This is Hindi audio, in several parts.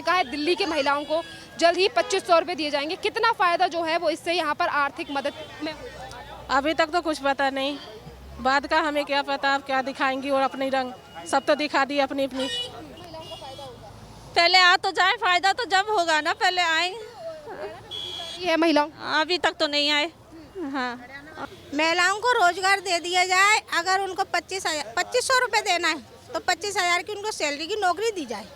कहा है दिल्ली के महिलाओं को जल्द ही 2500 रुपए दिए जाएंगे। कितना फायदा जो है वो इससे यहाँ पर आर्थिक मदद में होगा? अभी तक तो कुछ पता नहीं, बाद का हमें क्या पता, आप क्या दिखाएंगी और अपनी रंग सब तो दिखा दी अपनी अपनी। पहले आ तो जाए, फायदा तो जब होगा ना, पहले आए। ये है महिलाओं, अभी तक तो नहीं आए। हाँ, महिलाओं को रोजगार दे दिया जाए। अगर उनको 2500 रुपये देना है तो 25,000 की उनको सैलरी की नौकरी दी जाए,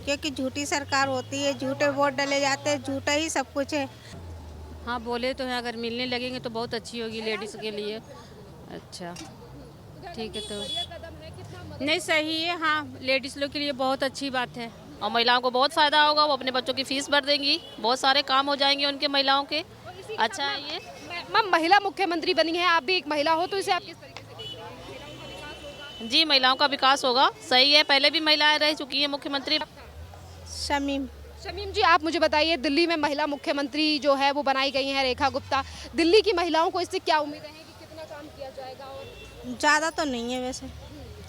क्योंकि झूठी सरकार होती है, झूठे वोट डाले जाते हैं, झूठा ही सब कुछ है। हाँ बोले तो है, अगर मिलने लगेंगे तो बहुत अच्छी होगी लेडीज़ के लिए। अच्छा ठीक है, तो नहीं सही है। हाँ लेडीज़ लोग के लिए बहुत अच्छी बात है और महिलाओं को बहुत फ़ायदा होगा। वो अपने बच्चों की फ़ीस भर देंगी, बहुत सारे काम हो जाएंगे उनके महिलाओं के। अच्छा है ये। मैम महिला मुख्यमंत्री बनी है, आप भी एक महिला हो, तो इसे आप किस तरीके से देख रहे हैं? जी महिलाओं का विकास होगा, सही है। पहले भी महिलाएं रह चुकी हैं मुख्यमंत्री। शमीम शमीम जी, आप मुझे बताइए, दिल्ली में महिला मुख्यमंत्री जो है वो बनाई गई हैं रेखा गुप्ता। दिल्ली की महिलाओं को इससे क्या उम्मीदें हैं कि कितना काम किया जाएगा? और ज़्यादा तो नहीं है वैसे,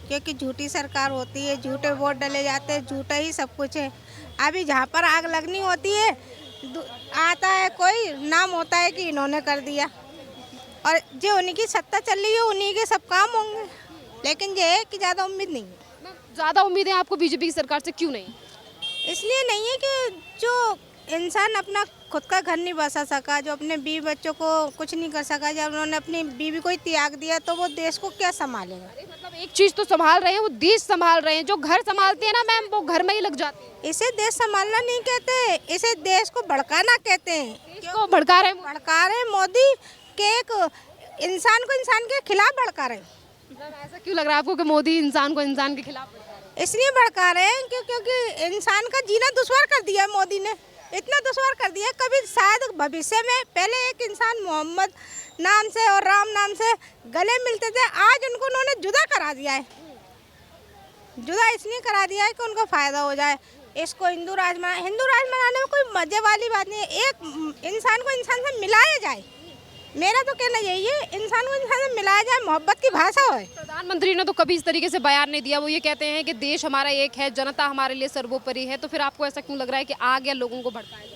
क्योंकि झूठी सरकार होती है, झूठे वोट डाले जाते हैं, झूठा ही सब कुछ है। अभी जहाँ पर आग लगनी होती है आता है कोई, नाम होता है कि इन्होंने कर दिया, और जो उन्हीं की सत्ता चल रही है उन्हीं के सब काम होंगे। लेकिन ये है कि ज़्यादा उम्मीद नहीं है। ज़्यादा उम्मीदें आपको बीजेपी की सरकार से क्यों नहीं? इसलिए नहीं है कि जो इंसान अपना खुद का घर नहीं बसा सका, जो अपने बीवी बच्चों को कुछ नहीं कर सका, जब उन्होंने अपनी बीवी को ही त्याग दिया, तो वो देश को क्या संभालेगा? मतलब एक चीज़ तो संभाल रहे हैं, वो देश संभाल रहे हैं। जो घर संभालते हैं ना मैम, वो घर में ही लग जाते हैं। इसे देश संभालना नहीं कहते, इसे देश को भड़काना कहते हैं। इसको भड़का रहे हैं। भड़का रहे मोदी के, एक इंसान को इंसान के खिलाफ भड़का रहे। मतलब ऐसा क्यों लग रहा है आपको कि मोदी इंसान को इंसान के खिलाफ भड़का रहे हैं? इसलिए भड़का रहे हैं क्योंकि इंसान का जीना दुश्वार कर दिया है मोदी ने, इतना दुश्वार कर दिया है। कभी शायद भविष्य में, पहले एक इंसान मोहम्मद नाम से और राम नाम से गले मिलते थे, आज उनको उन्होंने जुदा करा दिया है। जुदा इसलिए करा दिया है कि उनको फ़ायदा हो जाए। इसको हिंदू राज मनाने में कोई मजे वाली बात नहीं है। एक इंसान को इंसान से मिलाया जाए, मेरा तो कहना यही है, इंसान को इंसान से मिलाया जाए, मोहब्बत की भाषा हो। प्रधानमंत्री ने तो कभी इस तरीके से बयान नहीं दिया। वो ये कहते हैं कि देश हमारा एक है, जनता हमारे लिए सर्वोपरि है। तो फिर आपको ऐसा क्यों लग रहा है कि आगे लोगों को भड़काया जा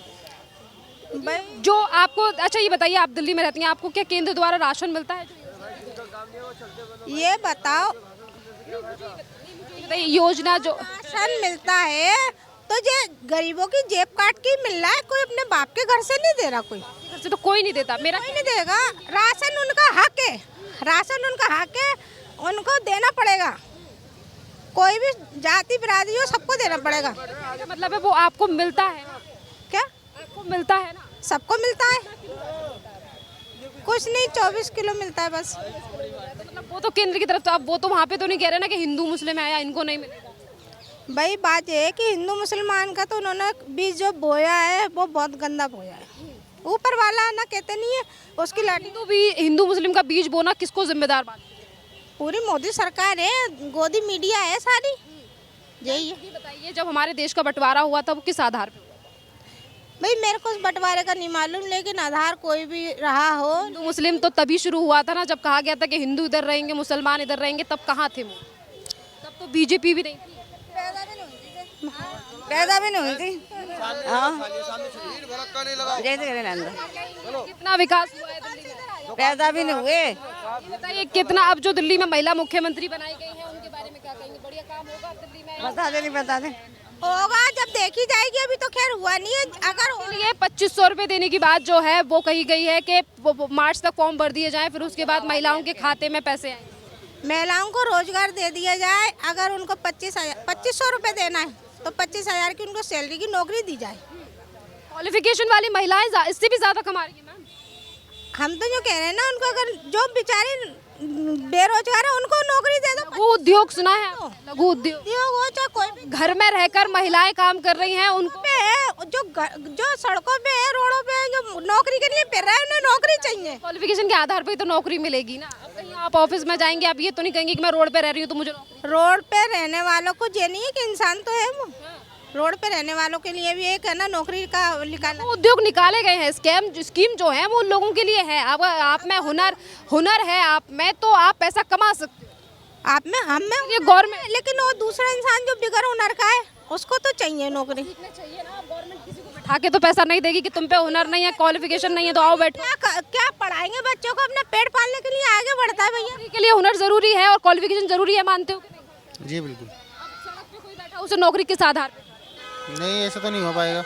रहा है? जो आपको, अच्छा ये बताइए, आप दिल्ली में रहती हैं, आपको क्या केंद्र द्वारा राशन मिलता है? ये बताओ, योजना जो राशन मिलता है तो ये गरीबों की जेब काट के मिल रहा है, कोई अपने बाप के घर से नहीं दे रहा। कोई घर से तो कोई नहीं देता, मेरा कोई नहीं देगा। राशन उनका हक है, राशन उनका हक है, उनको देना पड़ेगा। कोई भी जाति बिरादरी हो, सबको देना पड़ेगा। मतलब है वो आपको मिलता है? क्या आपको मिलता है ना? सबको मिलता है? कुछ नहीं, 24 किलो मिलता है बस। मतलब वो तो केंद्र की तरफ से, अब वो तो वहाँ पे तो नहीं कह रहे ना कि हिंदू मुस्लिम है या इनको नहीं मिलेगा। भाई बात ये है कि हिंदू मुसलमान का तो उन्होंने बीज जो बोया है वो बहुत गंदा बोया है। ऊपर वाला ना कहते नहीं है उसकी लाठी। तो भी हिंदू मुस्लिम का बीज बोना किसको जिम्मेदार बात? पूरी मोदी सरकार है, गोदी मीडिया है सारी, यही है। ये बताइए, जब हमारे देश का बंटवारा हुआ था वो किस आधार पे हुआ? भाई मेरे को उस बंटवारे का नहीं मालूम, लेकिन आधार कोई भी रहा हो। हिंदू मुस्लिम तो तभी शुरू हुआ था ना, जब कहा गया था कि हिंदू इधर रहेंगे मुसलमान इधर रहेंगे। तब कहाँ थे वो? तब तो बीजेपी भी नहीं थी, पैदा भी नहीं हुई थी। कितना विकास हुआ है दिल्ली में? पैदा भी नहीं हुए। ये बताइए कितना, अब जो दिल्ली में महिला मुख्यमंत्री बनाई गई है उनके बारे में क्या कहेंगे? बढ़िया काम होगा दिल्ली में? बता दे, नहीं बता दे। होगा जब देखी जाएगी, अभी तो खैर हुआ नहीं है। अगर हो ये 2500 रुपए देने की बात जो है वो कही गई है कि मार्च तक फॉर्म भर दिए जाए, फिर उसके बाद महिलाओं के खाते में पैसे आएंगे। महिलाओं को रोजगार दे दिया जाए। अगर उनको 2500 रुपये देना है तो 25,000 की उनको सैलरी की नौकरी दी जाए। क्वालिफिकेशन वाली महिलाएं इससे भी ज्यादा कमा रही है मैम। हम तो जो कह रहे हैं ना, उनको अगर जो बेचारे बेरोजगार है उनको नौकरी दे दो। लघु उद्योग सुना है? लघु उद्योग उद्योग हो चाहे कोई भी, घर में रहकर महिलाएं काम कर रही हैं, उनको पे है जो सड़कों पे है, रोडों पे है, जो नौकरी के लिए फिर रहे हैं, उन्हें नौकरी चाहिए। क्वालिफिकेशन के आधार पर ही तो नौकरी मिलेगी ना। अब कहीं आप ऑफिस में जाएंगे, आप ये तो नहीं कहेंगे कि मैं रोड पे रह रही हूँ तो मुझे नौकरी। रोड पे रहने वालों को ये नहीं है कि इंसान तो है वो, रोड पे रहने वालों के लिए भी एक है ना नौकरी का निकालना। उद्योग निकाले गए हैं, स्कीम जो है वो उन लोगों के लिए है। अब आप में हुनर है आप में, तो आप पैसा कमा सकते हो। आप में, हम में, ये गवर्नमेंट, लेकिन वो दूसरा इंसान जो बिगर हुनर का है उसको तो चाहिए नौकरी। आके तो पैसा नहीं देगी कि तुम पे हुनर नहीं है, क्वालिफिकेशन नहीं है तो आओ बैठो। क्या पढ़ाएंगे बच्चों को, अपना पेट पालने के लिए आगे बढ़ता है भैया। नौकरी के लिए हुनर जरूरी है और क्वालिफिकेशन जरूरी है, मानते हो कि नहीं? जी बिल्कुल। सड़क पे कोई बैठा उसे नौकरी किस आधार पे? नहीं, ऐसा तो नहीं हो पाएगा।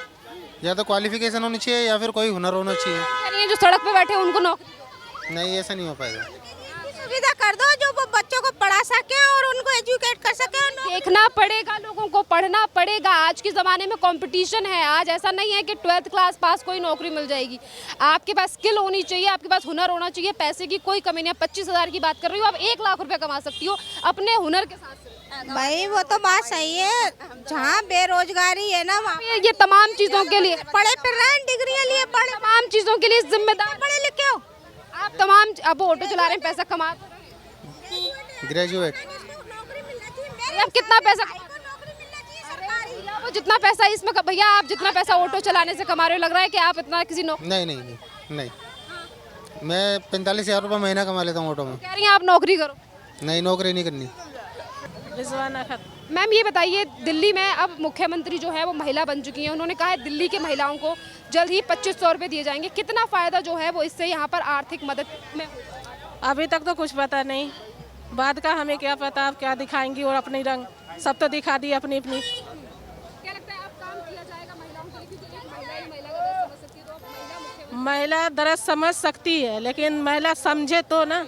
या तो क्वालिफिकेशन होनी चाहिए या फिर कोई हुनर होना चाहिए। कह रही है जो सड़क पे बैठे हैं उनको नौकरी दो। नहीं, ऐसा नहीं हो पाएगा। सुविधा कर दो जो वो बच्चों को पढ़ा सके और उनको एजुकेट कर सके। देखना पड़ेगा, लोगों को पढ़ना पड़ेगा। आज के ज़माने में कंपटीशन है। आज ऐसा नहीं है कि 12th क्लास पास कोई नौकरी मिल जाएगी। आपके पास स्किल होनी चाहिए, आपके पास हुनर होना चाहिए। पैसे की कोई कमी नहीं है। 25,000 की बात कर रही हो, आप 1 लाख रुपए कमा सकती हो अपने हुनर के साथ। भाई वो तो बात सही है, जहाँ बेरोजगारी है ना वहाँ ये तमाम चीज़ों के लिए पढ़े फिर रहे हैं, डिग्रियाँ लिए पढ़े, तमाम चीज़ों के लिए जिम्मेदार पढ़े लिखे हो। आप तमाम। अब वो ऑटो चला रहे हैं, पैसा कमा रहे हैं। ग्रेजुएट। आप कितना पैसा भैया, वो जितना पैसा इसमें भैया आप जितना पैसा ऑटो चलाने से कमा रहे हो, लग रहा है कि आप इतना किसी नौकरी। नहीं नहीं नहीं नहीं, मैं 45,000 रुपये महीना कमा लेता हूँ ऑटो में। कह रही हैं आप नौकरी करो। नहीं, नौकरी नहीं करनी। रिजवाना खातून। मैम ये बताइए, दिल्ली में अब मुख्यमंत्री जो है वो महिला बन चुकी हैं। उन्होंने कहा है दिल्ली के महिलाओं को जल्द ही 2500 रुपये दिए जाएंगे। कितना फ़ायदा जो है वो इससे यहाँ पर आर्थिक मदद में होगा? अभी तक तो कुछ पता नहीं, बाद का हमें क्या पता, आप क्या दिखाएंगी और अपनी रंग सब तो दिखा दी अपनी अपनी। क्या लगता है आप काम किया जाएगा महिलाओं के लिए? क्योंकि एक महिला ही महिला का दर्द समझ सकती है, तो आप महिला मुख्यमंत्री। महिला दर्द समझ सकती है लेकिन महिला समझे तो ना,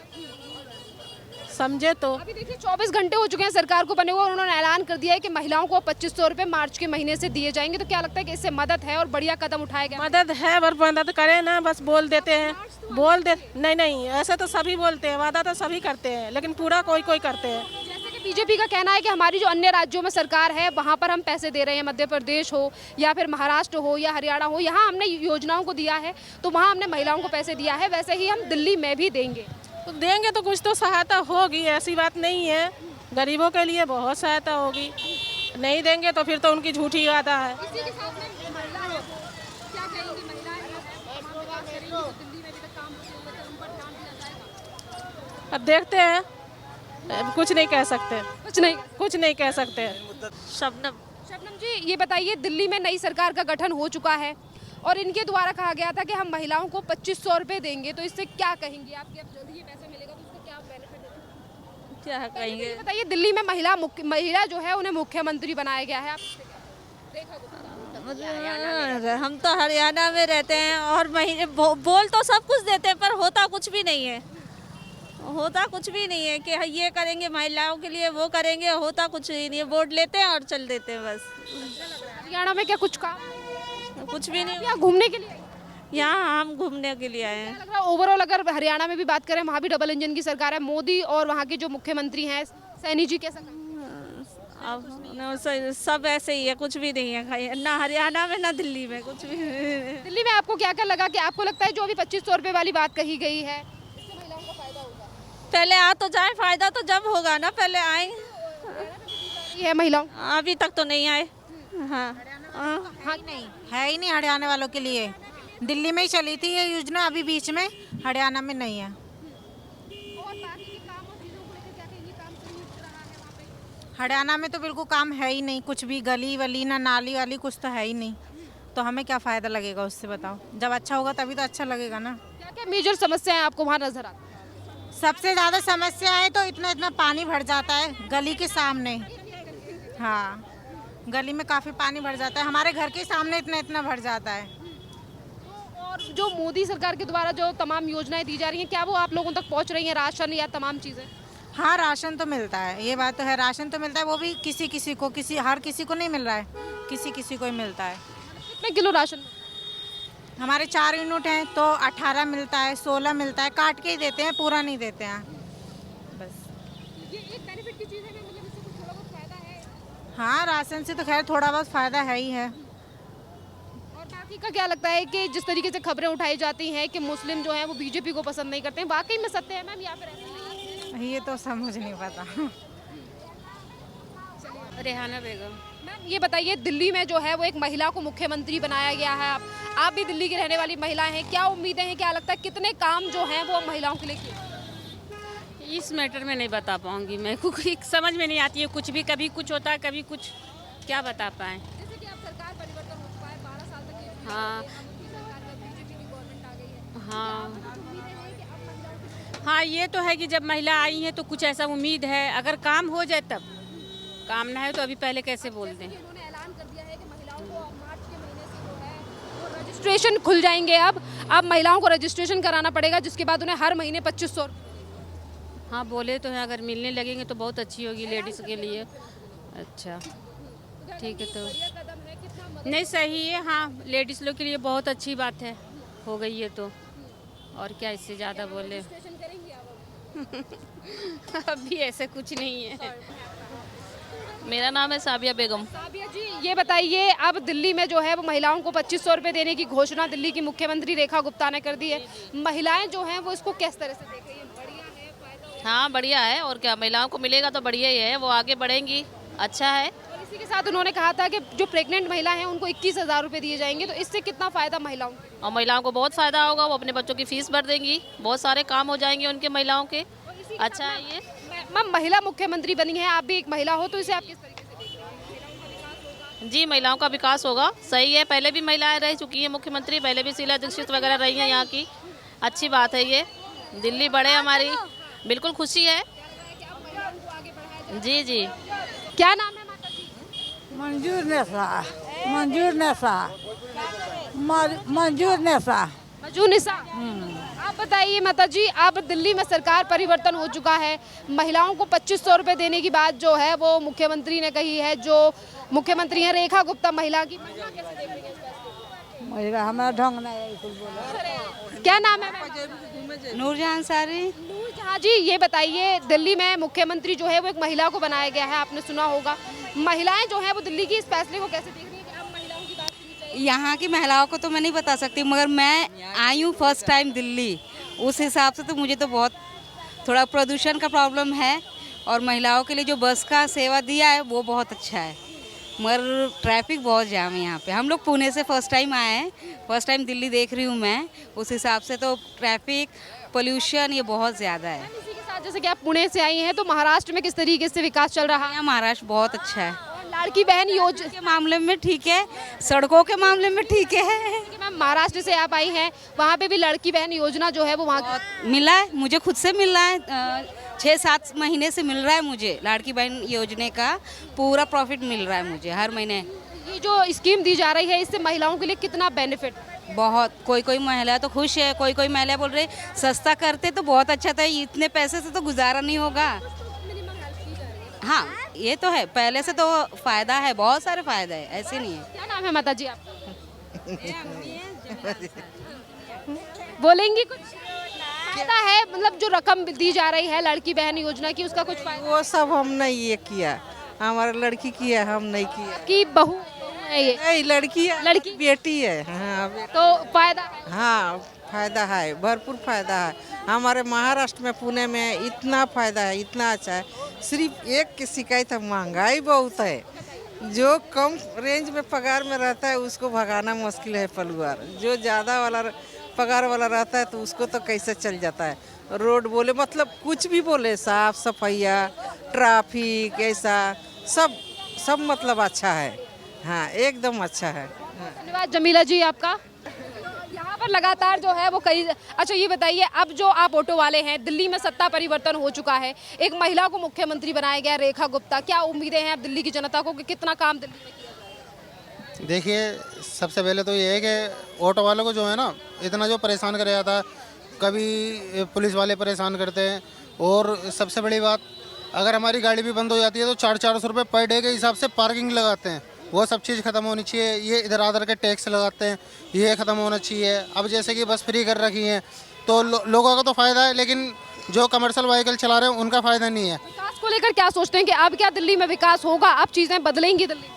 समझे तो। अभी देखिए 24 घंटे हो चुके हैं सरकार को बने हुए और उन्होंने ऐलान कर दिया है कि महिलाओं को 2500 रुपये मार्च के महीने से दिए जाएंगे। तो क्या लगता है कि इससे मदद है और बढ़िया कदम उठाया गया? मदद है पर मदद करें ना, बस बोल देते हैं, बोल दे। नहीं नहीं, ऐसे तो सभी बोलते हैं, वादा तो सभी करते हैं लेकिन पूरा कोई कोई करते हैं। जैसे कि बीजेपी का कहना है कि हमारी जो अन्य राज्यों में सरकार है वहाँ पर हम पैसे दे रहे हैं, मध्य प्रदेश हो या फिर महाराष्ट्र हो या हरियाणा हो, यहाँ हमने योजनाओं को दिया है तो वहाँ हमने महिलाओं को पैसे दिया है, वैसे ही हम दिल्ली में भी देंगे। तो देंगे तो कुछ तो सहायता होगी, ऐसी बात नहीं है। गरीबों के लिए बहुत सहायता होगी, नहीं देंगे तो फिर तो उनकी झूठी वादा है। अब देखते हैं, अब कुछ नहीं कह सकते, कुछ नहीं कह सकते। शबनम जी ये बताइए, दिल्ली में नई सरकार का गठन हो चुका है और इनके द्वारा कहा गया था कि हम महिलाओं को 2500 रुपये देंगे, तो इससे क्या कहेंगे आपके? अब जल्दी ये पैसा मिलेगा तो उसको क्या बेनिफिट है? क्या कहेंगे? ये बताइए, दिल्ली में महिला जो है उन्हें मुख्यमंत्री बनाया गया है, आप देखा हम तो हरियाणा में रहते हैं और महीने बोल तो सब कुछ देते हैं पर होता कुछ भी नहीं है। होता कुछ भी नहीं है कि ये करेंगे महिलाओं के लिए, वो करेंगे, होता कुछ ही नहीं है। वोट लेते हैं और चल देते हैं बस। हरियाणा में क्या कुछ काम? कुछ भी नहीं। यहाँ घूमने के लिए? यहाँ हम घूमने के लिए आए हैं। लग रहा है ओवरऑल अगर हरियाणा में भी बात करें, वहाँ भी डबल इंजन की सरकार है। मोदी और वहाँ के जो मुख्यमंत्री हैं सैनी जी, कैसा? अब सब ऐसे ही है, कुछ भी नहीं है ना हरियाणा में ना दिल्ली में, कुछ भी। दिल्ली में आपको क्या क्या लगा कि आपको लगता है जो अभी 2500 रुपये वाली बात कही गई है इससे महिलाओं को फायदा होगा? पहले आ तो जाए, फायदा तो जब होगा ना, पहले आए। ये है महिलाओं, अभी तक तो नहीं आए। हाँ हाँ, नहीं है ही नहीं हरियाणा वालों के लिए। दिल्ली में ही चली थी ये योजना, अभी बीच में हरियाणा में नहीं है। हरियाणा में तो बिल्कुल काम है ही नहीं, कुछ भी गली वली ना नाली वाली कुछ तो है ही नहीं, तो हमें क्या फ़ायदा लगेगा उससे? बताओ, जब अच्छा होगा तभी तो अच्छा लगेगा ना। क्या क्या मेजर समस्याएं आपको वहाँ नजर आती हैं? सबसे ज़्यादा समस्या है तो इतना इतना पानी भर जाता है गली के सामने। हाँ, गली में काफ़ी पानी भर जाता है, हमारे घर के सामने इतना इतना भर जाता है। और जो मोदी सरकार के द्वारा जो तमाम योजनाएं दी जा रही हैं, क्या वो आप लोगों तक पहुँच रही हैं? राशन या तमाम चीज़ें? हाँ, राशन तो मिलता है, ये बात तो है, राशन तो मिलता है, वो भी किसी किसी को, हर किसी को नहीं मिल रहा है, किसी किसी को ही मिलता है। कितने किलो राशन? हमारे 4 यूनिट हैं तो 18 मिलता है, 16 मिलता है, काट के ही देते हैं, पूरा नहीं देते हैं बस। ये एक बेनिफिट की चीज़ है, मतलब इससे कुछ थोड़ा बहुत फायदा है? हाँ, राशन से तो खैर थोड़ा बहुत फ़ायदा है ही है। और बाकी का क्या लगता है कि जिस तरीके से खबरें उठाई जाती हैं कि मुस्लिम जो हैं वो बीजेपी को पसंद नहीं करते हैं, वाकई में सत्य है मैम या फिर ऐसा नहीं? ये तो समझ नहीं पता। रेहाना बेगम। मैम ये बताइए, दिल्ली में जो है वो एक महिला को मुख्यमंत्री बनाया गया है, आप भी दिल्ली की रहने वाली महिला हैं, क्या उम्मीदें हैं, क्या लगता है कितने काम जो हैं वो महिलाओं के लिए किए? इस मैटर में नहीं बता पाऊंगी मैं, क्योंकि समझ में नहीं आती है कुछ भी, कभी कुछ होता है कभी कुछ, क्या बता पाएँ। जैसे कि अब सरकार परिवर्तन हो चुका है, 12 साल तक की हाँ सरकार में बीजेपी की गवर्नमेंट आ गई है। हाँ कुछ उम्मीदें हैं कि अब महिलाओं को हाँ, ये तो है कि जब महिला आई हैं तो कुछ ऐसा उम्मीद है, अगर काम हो जाए तब। काम ना है तो अभी पहले कैसे बोल दें। उन्होंने ऐलान कर दिया है कि महिलाओं को अब मार्च के महीने से जो है वो रजिस्ट्रेशन खुल जाएंगे। अब महिलाओं को रजिस्ट्रेशन कराना पड़ेगा, जिसके बाद उन्हें हर महीने 2500। हाँ बोले तो हैं, अगर मिलने लगेंगे तो बहुत अच्छी होगी लेडीज़ के लिए। अच्छा ठीक है, तो नहीं सही है। हाँ लेडीज़ लोग के लिए बहुत अच्छी बात है, हो गई है तो और क्या इससे ज़्यादा बोले। अभी ऐसा कुछ नहीं है। मेरा नाम है साबिया बेगम। साबिया जी, ये बताइए, अब दिल्ली में जो है वो महिलाओं को 2500 रुपये देने की घोषणा दिल्ली की मुख्यमंत्री रेखा गुप्ता ने कर दी है। महिलाएं जो हैं वो इसको किस तरह से देख रही हैं? बढ़िया है, फायदा होगा? हाँ बढ़िया है, और क्या, महिलाओं को मिलेगा तो बढ़िया ही है, वो आगे बढ़ेंगी, अच्छा है। और इसी के साथ उन्होंने कहा था कि जो प्रेग्नेंट महिला हैं उनको 21,000 रुपये दिए जाएंगे, तो इससे कितना फायदा महिलाओं को? और महिलाओं को बहुत फायदा होगा, वो अपने बच्चों की फीस भर देंगी, बहुत सारे काम हो जाएंगे उनके महिलाओं के, अच्छा है ये। मैम, महिला मुख्यमंत्री बनी है, आप भी एक महिला हो, तो इसे आप किस तरीके से देख रहे हैं? जी महिलाओं का विकास होगा, सही है। पहले भी महिलाएं रह चुकी हैं मुख्यमंत्री, पहले भी शीला दीक्षित वगैरह रही हैं यहाँ की, अच्छी बात है ये। दिल्ली बढ़े हमारी, बिल्कुल खुशी है। जी जी। क्या नाम है माता जी? मंजूर नेसा, मंजूर नेसा, मंजूर नेसा। मजू निसा। आप बताइए माता जी, अब दिल्ली में सरकार परिवर्तन हो चुका है, महिलाओं को 2500 रुपये देने की बात जो है वो मुख्यमंत्री ने कही है। जो मुख्यमंत्री हैं रेखा गुप्ता, महिला कैसे देख रही हैं? हमारा ढंग नहीं है कुछ बोला। क्या नाम है मैम? नूरजहां अंसारी। नूरजहां जी, ये बताइए, दिल्ली में मुख्यमंत्री जो है वो एक महिला को बनाया गया है, आपने सुना होगा। महिलाएं जो है वो दिल्ली की इस फैसले को कैसे देख रही है कि अब महिलाओं की बात सुननी चाहिए? यहाँ की महिलाओं को तो मैं नहीं बता सकती, मगर मैं आई हूँ फर्स्ट टाइम दिल्ली, उस हिसाब से तो मुझे तो बहुत थोड़ा प्रदूषण का प्रॉब्लम है, और महिलाओं के लिए जो बस का सेवा दिया है वो बहुत अच्छा है, मगर ट्रैफिक बहुत जाम है यहाँ पे। हम लोग पुणे से फर्स्ट टाइम आए हैं, फर्स्ट टाइम दिल्ली देख रही हूँ मैं, उस हिसाब से तो ट्रैफिक पोल्यूशन ये बहुत ज़्यादा है। इसी के साथ, जैसे कि आप पुणे से आई हैं, तो महाराष्ट्र में किस तरीके से विकास चल रहा है? यहाँ महाराष्ट्र बहुत अच्छा है, लाड़की बहन योजना के मामले में ठीक है, सड़कों के मामले में ठीक है। मैम, महाराष्ट्र से आप आई हैं, वहाँ पे भी लड़की बहन योजना जो है वो वहाँ मिला है, मुझे खुद से मिल रहा है, 6-7 महीने से मिल रहा है मुझे लाड़की बहन योजना का पूरा प्रॉफिट मिल रहा है मुझे हर महीने। ये जो स्कीम दी जा रही है, इससे महिलाओं के लिए कितना बेनिफिट? बहुत, कोई महिला तो खुश है, कोई महिला बोल रहे सस्ता करते तो बहुत अच्छा था, इतने पैसे से तो गुजारा नहीं होगा। हाँ ये तो है, पहले से तो फायदा है, बहुत सारे फायदा है, ऐसे नहीं है। क्या नाम है माता जी आपका? बोलेंगी कुछ? फायदा है, मतलब जो रकम दी जा रही है लड़की बहन योजना की, उसका कुछ फायदा? वो सब हम नहीं ये किया, हमारी लड़की किया, हम नहीं किया। की बहू है ये? नहीं, लड़की है, लड़की बेटी है। हाँ तो फायदा है। हाँ फायदा है, भरपूर फायदा है। हमारे महाराष्ट्र में पुणे में इतना फायदा है, इतना अच्छा है। सिर्फ एक की शिकायत है, महंगाई बहुत है। जो कम रेंज में पगार में रहता है उसको भगाना मुश्किल है परिवार, जो ज़्यादा वाला पगार वाला रहता है तो उसको तो कैसे चल जाता है। रोड बोले, मतलब कुछ भी बोले, साफ सफाइया, ट्रैफिक, ऐसा सब मतलब अच्छा है। हाँ एकदम अच्छा है। धन्यवाद जमीला जी आपका। यहाँ पर लगातार जो है वो कई, अच्छा ये बताइए, अब जो आप ऑटो वाले हैं, दिल्ली में सत्ता परिवर्तन हो चुका है, एक महिला को मुख्यमंत्री बनाया गया रेखा गुप्ता, क्या उम्मीदें हैं अब दिल्ली की जनता को कि कितना काम दिल्ली में किया जाएगा? देखिए, सबसे पहले तो ये है कि ऑटो वालों को जो है ना, इतना जो परेशान कर जाता है, कभी पुलिस वाले परेशान करते हैं, और सबसे बड़ी बात, अगर हमारी गाड़ी भी बंद हो जाती है तो 400-400 रुपये पर डे के हिसाब से पार्किंग लगाते हैं। वो सब चीज़ ख़त्म होनी चाहिए। ये इधर आधर के टैक्स लगाते हैं, ये ख़त्म होना चाहिए। अब जैसे कि बस फ्री कर रखी हैं तो लोगों का तो फ़ायदा है, लेकिन जो कमर्शियल व्हीकल चला रहे हैं उनका फ़ायदा नहीं है। विकास को लेकर क्या सोचते हैं कि अब क्या दिल्ली में विकास होगा, अब चीज़ें बदलेंगी दिल्ली?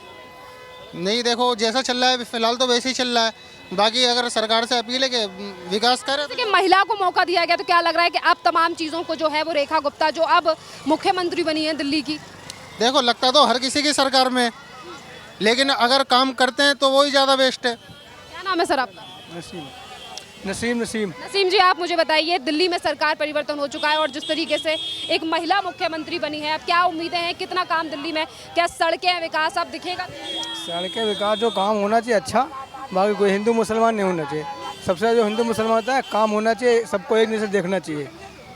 नहीं, देखो जैसा चल रहा है फिलहाल तो वैसे ही चल रहा है। बाकी अगर सरकार से अपील है कि विकास करे। कि महिला को मौका दिया गया, तो क्या लग रहा है कि अब तमाम चीज़ों को जो है वो रेखा गुप्ता जो अब मुख्यमंत्री बनी है दिल्ली की? देखो, लगता तो हर किसी की सरकार में, लेकिन अगर काम करते हैं तो वही ज़्यादा बेस्ट है। क्या नाम है सर आपका? नसीम नसीम। नसीम जी, आप मुझे बताइए, दिल्ली में सरकार परिवर्तन हो चुका है और जिस तरीके से एक महिला मुख्यमंत्री बनी है, अब क्या उम्मीदें हैं, कितना काम दिल्ली में, क्या सड़कें, विकास अब दिखेगा? सड़कें विकास जो काम होना चाहिए अच्छा, बाकी कोई हिंदू मुसलमान नहीं होना चाहिए। सबसे जो हिंदू मुसलमान होता है काम होना चाहिए, सबको एक नजर देखना चाहिए।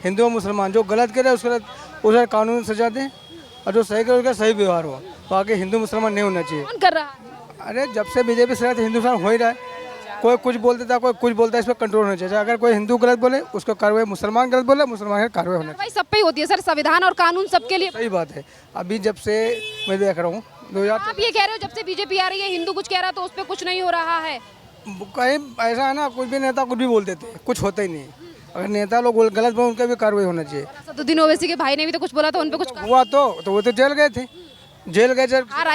हिंदू और मुसलमान जो गलत करे उसका कानून सजा दें और जो सही करे उसका सही व्यवहार हो, बाकी हिंदू मुसलमान नहीं होना चाहिए। कौन कर रहा है? अरे जब से बीजेपी सरकार हिंदुस्तान हो ही रहा है, कोई कुछ बोल देता है, कोई कुछ बोलता है, इस पर कंट्रोल होना चाहिए। अगर कोई हिंदू गलत बोले उसको कार्रवाई, मुसलमान गलत बोले मुसलमान की कार्रवाई होना भाई सब पे ही होती है सर, संविधान और कानून सबके लिए। चाहिए। सही बात है। अभी जब से मैं देख रहा हूँ 2000 आप ये कह रहे हो जब से बीजेपी आ रही है हिंदू कुछ कह रहा है तो उस पर कुछ नहीं हो रहा है? कहीं ऐसा है ना, कुछ भी नेता कुछ भी बोल देते हैं, कुछ होता ही नहीं। अगर नेता लोग गलत बोले उनका भी कार्रवाई होना चाहिए। असदुद्दीन ओवैसी के भाई ने भी तो कुछ बोला था, उन पे कुछ हुआ तो वो तो जेल गए थे, जेल गए जब आ रहा है